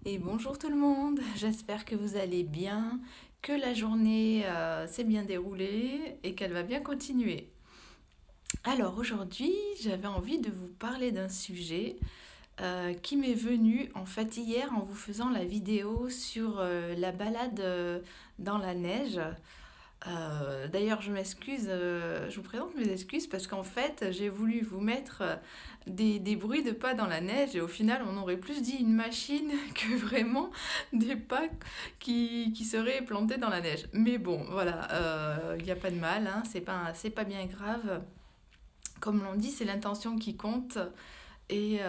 Et bonjour tout le monde, j'espère que vous allez bien, que la journée s'est bien déroulée et qu'elle va bien continuer. Alors aujourd'hui, j'avais envie de vous parler d'un sujet qui m'est venu en fait hier en vous faisant la vidéo sur la balade dans la neige. D'ailleurs, je m'excuse, je vous présente mes excuses parce qu'en fait, j'ai voulu vous mettre des bruits de pas dans la neige et au final, on aurait plus dit une machine que vraiment des pas qui seraient plantés dans la neige. Mais bon, voilà, il n'y a pas de mal, hein, c'est pas bien grave. Comme l'on dit, c'est l'intention qui compte et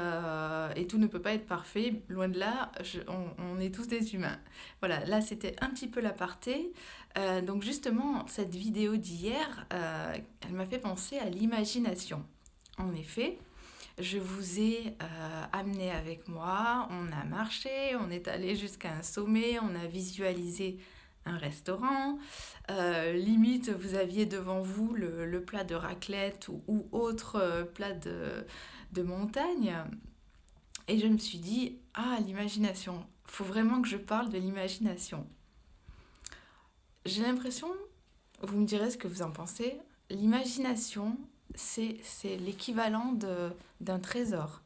tout ne peut pas être parfait. Loin de là, on est tous des humains. Voilà, là c'était un petit peu l'aparté. Donc justement, cette vidéo d'hier, elle m'a fait penser à l'imagination. En effet, je vous ai amené avec moi, on a marché, on est allé jusqu'à un sommet, on a visualisé un restaurant. Limite, vous aviez devant vous le plat de raclette ou autre plat de montagne. Et je me suis dit, ah, l'imagination, faut vraiment que je parle de l'imagination. J'ai l'impression, vous me direz ce que vous en pensez, l'imagination, c'est l'équivalent d'un trésor.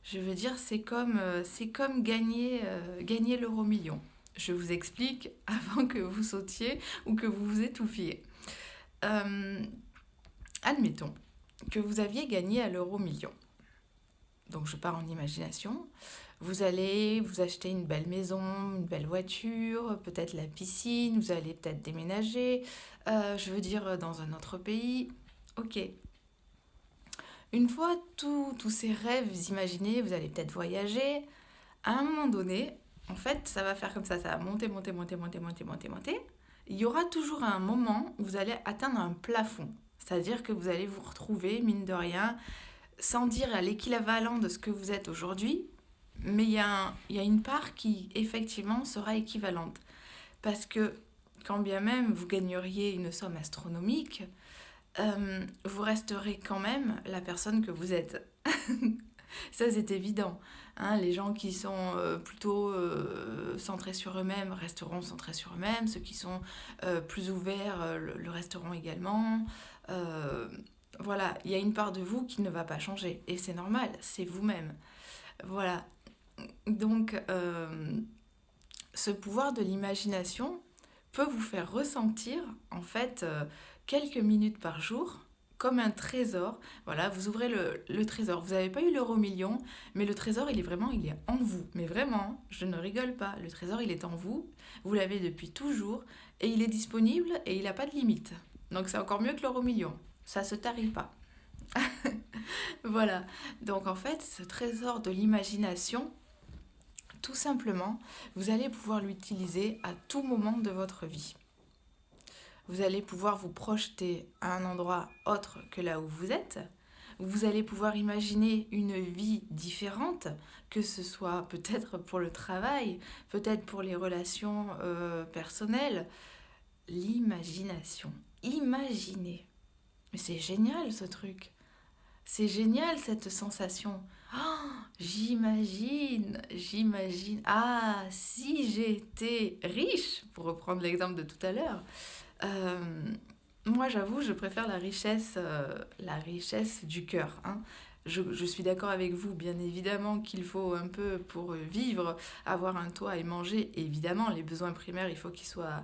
Je veux dire, c'est comme gagner l'euro million. Je vous explique avant que vous sautiez ou que vous vous étouffiez. Euh, Admettons que vous aviez gagné à l'euro million. Donc je pars en imagination. Vous allez vous acheter une belle maison, une belle voiture, peut-être la piscine, vous allez peut-être déménager, je veux dire dans un autre pays. Ok. Une fois tous ces rêves imaginés, vous allez peut-être voyager. À un moment donné, en fait, ça va faire comme ça va monter, monter, monter, monter, monter, monter, monter. Il y aura toujours un moment où vous allez atteindre un plafond. C'est-à-dire que vous allez vous retrouver, mine de rien, sans dire à l'équivalent de ce que vous êtes aujourd'hui, mais il y a une part qui effectivement sera équivalente. Parce que quand bien même vous gagneriez une somme astronomique, vous resterez quand même la personne que vous êtes. Ça, c'est évident. Hein, les gens qui sont plutôt centrés sur eux-mêmes resteront centrés sur eux-mêmes. Ceux qui sont plus ouverts le resteront également. Euh, voilà, il y a une part de vous qui ne va pas changer. Et c'est normal, c'est vous-même. Voilà. Donc, ce pouvoir de l'imagination peut vous faire ressentir, en fait, quelques minutes par jour comme un trésor. Voilà, vous ouvrez le trésor. Vous n'avez pas eu l'euro million, mais le trésor, il est en vous. Mais vraiment, je ne rigole pas. Le trésor, il est en vous. Vous l'avez depuis toujours et il est disponible et il n'a pas de limite. Donc c'est encore mieux que l'euro million. Ça se tarit pas. Voilà. Donc en fait, ce trésor de l'imagination, tout simplement, vous allez pouvoir l'utiliser à tout moment de votre vie. Vous allez pouvoir vous projeter à un endroit autre que là où vous êtes. Vous allez pouvoir imaginer une vie différente, que ce soit peut-être pour le travail, peut-être pour les relations personnelles. L'imagination. Imaginez. Mais c'est génial ce truc. C'est génial cette sensation. Oh, j'imagine. Ah, si j'étais riche, pour reprendre l'exemple de tout à l'heure, euh, moi j'avoue, je préfère la richesse du cœur. Hein. Je suis d'accord avec vous, bien évidemment, qu'il faut un peu pour vivre, avoir un toit et manger. Évidemment, les besoins primaires, il faut qu'ils soient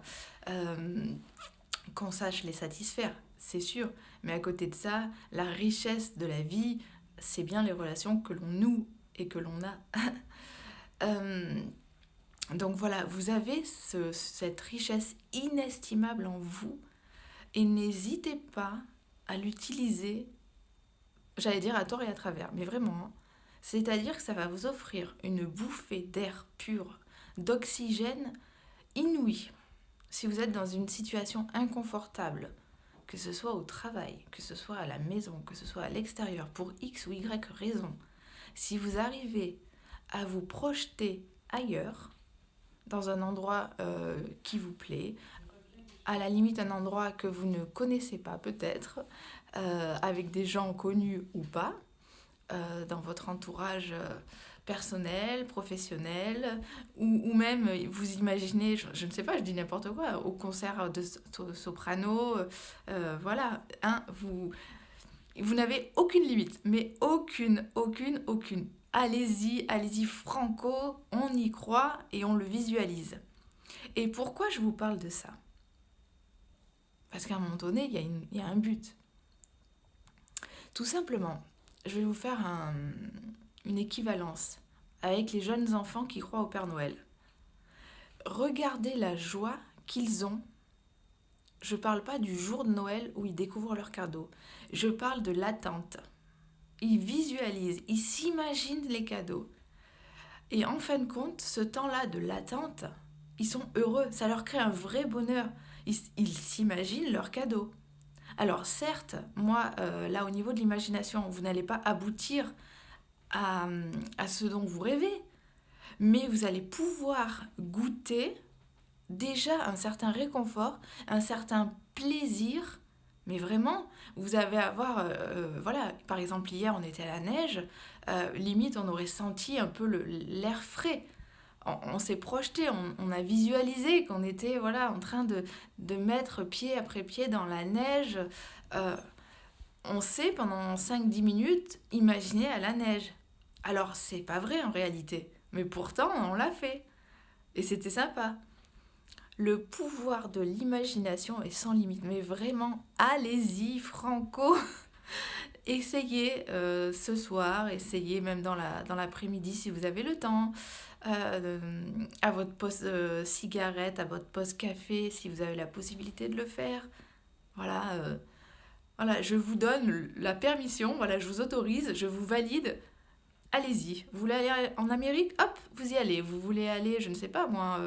qu'on sache les satisfaire, c'est sûr. Mais à côté de ça, la richesse de la vie, c'est bien les relations que l'on noue et que l'on a. Euh, donc voilà, vous avez cette richesse inestimable en vous et n'hésitez pas à l'utiliser, j'allais dire à tort et à travers, mais vraiment. Hein. C'est-à-dire que ça va vous offrir une bouffée d'air pur, d'oxygène inouï. Si vous êtes dans une situation inconfortable, que ce soit au travail, que ce soit à la maison, que ce soit à l'extérieur, pour X ou Y raison, si vous arrivez à vous projeter ailleurs, dans un endroit qui vous plaît, à la limite un endroit que vous ne connaissez pas peut-être, avec des gens connus ou pas, dans votre entourage, personnel, professionnel, ou même vous imaginez, je ne sais pas, je dis n'importe quoi, au concert de soprano, voilà, hein, vous n'avez aucune limite, mais aucune, aucune, aucune. Allez-y, allez-y franco, on y croit et on le visualise. Et pourquoi je vous parle de ça? Parce qu'à un moment donné, il y a un but. Tout simplement, je vais vous faire une équivalence avec les jeunes enfants qui croient au Père Noël. Regardez la joie qu'ils ont. Je ne parle pas du jour de Noël où ils découvrent leurs cadeaux. Je parle de l'attente. Ils visualisent, ils s'imaginent les cadeaux. Et en fin de compte, ce temps-là de l'attente, ils sont heureux. Ça leur crée un vrai bonheur. Ils s'imaginent leurs cadeaux. Alors certes, moi, là au niveau de l'imagination, vous n'allez pas aboutir à, à ce dont vous rêvez, mais vous allez pouvoir goûter déjà un certain réconfort, un certain plaisir, mais vraiment, vous allez avoir, voilà, par exemple hier on était à la neige, limite on aurait senti un peu l'air frais. On s'est projeté, on a visualisé qu'on était voilà, en train de mettre pied après pied dans la neige. Euh, on s'est pendant 5-10 minutes imaginé à la neige. Alors c'est pas vrai en réalité, mais pourtant on l'a fait. Et c'était sympa. Le pouvoir de l'imagination est sans limite, mais vraiment, allez-y, franco. Essayez ce soir, essayez même dans l'après-midi si vous avez le temps, euh, à votre pause cigarette, à votre pause café, si vous avez la possibilité de le faire. Voilà, voilà, je vous donne la permission, voilà, je vous autorise, je vous valide. Allez-y. Vous voulez aller en Amérique? Hop, vous y allez. Vous voulez aller, je ne sais pas moi,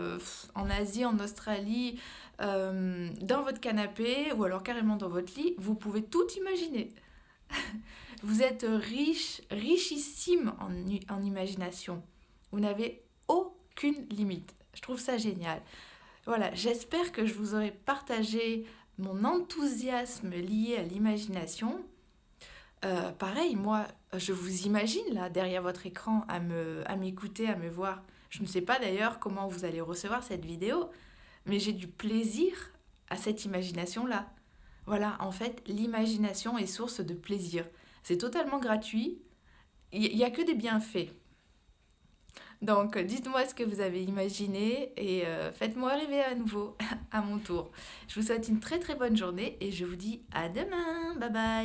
en Asie, en Australie, dans votre canapé ou alors carrément dans votre lit, vous pouvez tout imaginer. Vous êtes riche, richissime en imagination. Vous n'avez aucune limite. Je trouve ça génial. Voilà, j'espère que je vous aurai partagé mon enthousiasme lié à l'imagination. Pareil, moi, je vous imagine là, derrière votre écran, à m'écouter, à me voir. Je ne sais pas d'ailleurs comment vous allez recevoir cette vidéo, mais j'ai du plaisir à cette imagination-là. Voilà, en fait, l'imagination est source de plaisir. C'est totalement gratuit, il n'y a que des bienfaits. Donc, dites-moi ce que vous avez imaginé et faites-moi rêver à nouveau, à mon tour. Je vous souhaite une très très bonne journée et je vous dis à demain. Bye bye.